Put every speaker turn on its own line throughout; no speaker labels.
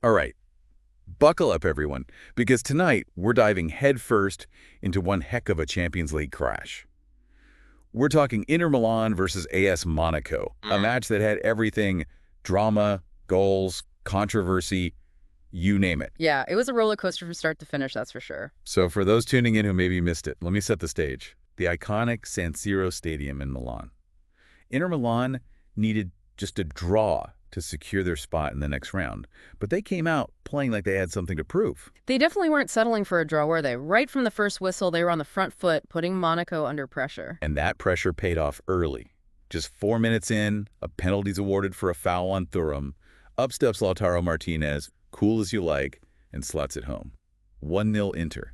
All right, buckle up everyone, because tonight we're diving headfirst into one heck of a Champions League crash. We're talking Inter Milan versus AS Monaco, a match that had everything: drama, goals, controversy, you name it.
Yeah, it was a roller coaster from start to finish, that's for sure.
So for those tuning in who maybe missed it, let me set the stage. The iconic San Siro Stadium in Milan. Inter Milan needed just a draw to secure their spot in the next round, but they came out playing like they had something to prove.
They definitely weren't settling for a draw, were they? Right from the first whistle, they were on the front foot, putting Monaco under pressure.
And that pressure paid off early. Just 4 minutes in, a penalty's awarded for a foul on Thuram. Up steps Lautaro Martínez, cool as you like, and slots it home. 1-0 Inter.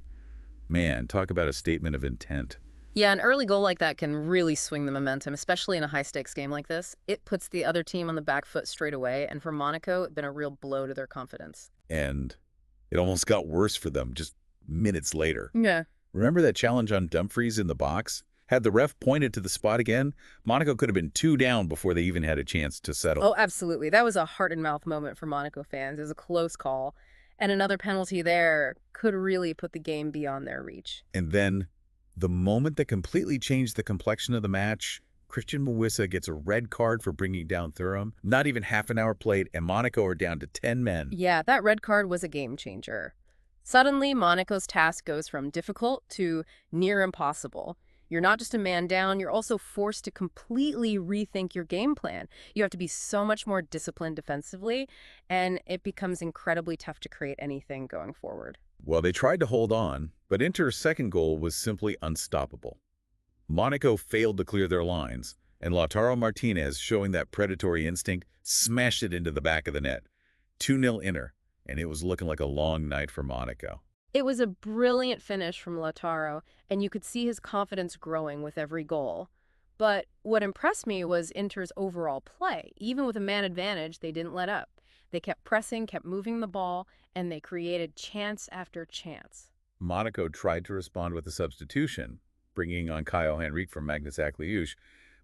Man, talk about a statement of intent.
Yeah, an early goal like that can really swing the momentum, especially in a high-stakes game like this. It puts the other team on the back foot straight away, and for Monaco, it's been a real blow to their confidence.
And it almost got worse for them just minutes later.
Yeah.
Remember that challenge on Dumfries in the box? Had the ref pointed to the spot again, Monaco could have been 2 down before they even had a chance to settle.
Oh, absolutely. That was a heart-and-mouth moment for Monaco fans. It was a close call, and another penalty there could really put the game beyond their reach.
And then, the moment that completely changed the complexion of the match, Christian Mawissa gets a red card for bringing down Thuram. Not even half an hour played, and Monaco are down to 10 men.
Yeah, that red card was a game changer. Suddenly, Monaco's task goes from difficult to near impossible. You're not just a man down, you're also forced to completely rethink your game plan. You have to be so much more disciplined defensively, and it becomes incredibly tough to create anything going forward.
Well, they tried to hold on, but Inter's second goal was simply unstoppable. Monaco failed to clear their lines, and Lautaro Martínez, showing that predatory instinct, smashed it into the back of the net. 2-0 Inter, and it was looking like a long night for Monaco.
It was a brilliant finish from Lautaro, and you could see his confidence growing with every goal. But what impressed me was Inter's overall play. Even with a man advantage, they didn't let up. They kept pressing, kept moving the ball, and they created chance after chance.
Monaco tried to respond with a substitution, bringing on Kyle Henrique from Magnus Akliouche,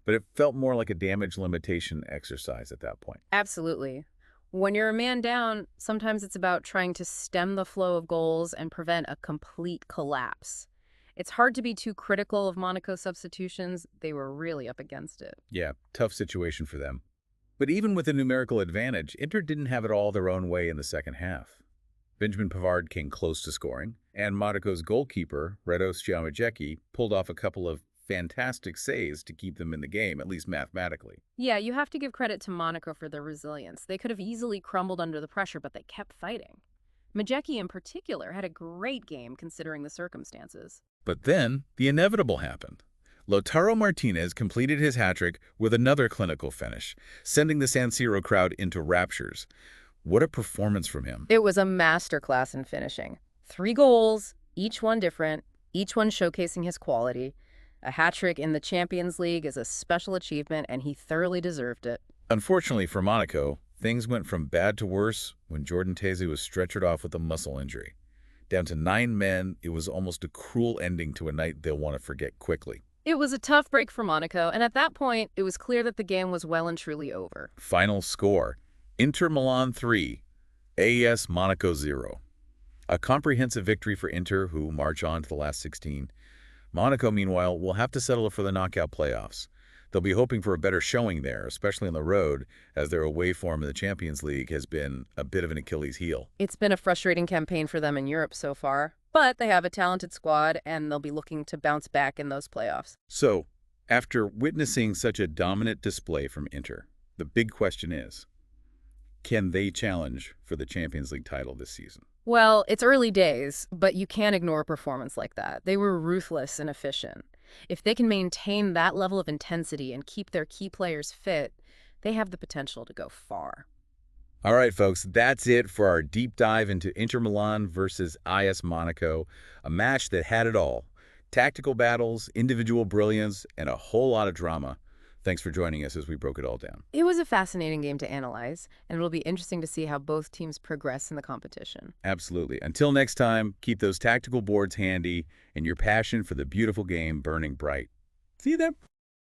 but it felt more like a damage limitation exercise at that point.
Absolutely. When you're a man down, sometimes it's about trying to stem the flow of goals and prevent a complete collapse. It's hard to be too critical of Monaco's substitutions. They were really up against it.
Yeah, tough situation for them. But even with a numerical advantage, Inter didn't have it all their own way in the second half. Benjamin Pavard came close to scoring, and Monaco's goalkeeper, Rados Giamajecki, pulled off a couple of fantastic saves to keep them in the game, at least mathematically.
Yeah, you have to give credit to Monaco for their resilience. They could have easily crumbled under the pressure, but they kept fighting. Majecki in particular had a great game considering the circumstances.
But then, the inevitable happened. Lautaro Martínez completed his hat-trick with another clinical finish, sending the San Siro crowd into raptures. What a performance from him.
It was a masterclass in finishing. 3 goals, each one different, each one showcasing his quality. A hat-trick in the Champions League is a special achievement, and he thoroughly deserved it.
Unfortunately for Monaco, things went from bad to worse when Jordan Teze was stretchered off with a muscle injury. Down to 9 men, it was almost a cruel ending to a night they'll want to forget quickly.
It was a tough break for Monaco, and at that point, it was clear that the game was well and truly over.
Final score: Inter Milan 3, AS Monaco 0. A comprehensive victory for Inter, who march on to the last 16. Monaco, meanwhile, will have to settle for the knockout playoffs. They'll be hoping for a better showing there, especially on the road, as their away form in the Champions League has been a bit of an Achilles heel.
It's been a frustrating campaign for them in Europe so far, but they have a talented squad, and they'll be looking to bounce back in those playoffs.
So, after witnessing such a dominant display from Inter, the big question is, can they challenge for the Champions League title this season?
Well, it's early days, but you can't ignore a performance like that. They were ruthless and efficient. If they can maintain that level of intensity and keep their key players fit, they have the potential to go far.
All right, folks, that's it for our deep dive into Inter Milan versus AS Monaco, a match that had it all: tactical battles, individual brilliance, and a whole lot of drama. Thanks for joining us as we broke it all down.
It was a fascinating game to analyze, and it'll be interesting to see how both teams progress in the competition.
Absolutely. Until next time, keep those tactical boards handy and your passion for the beautiful game burning bright. See you then.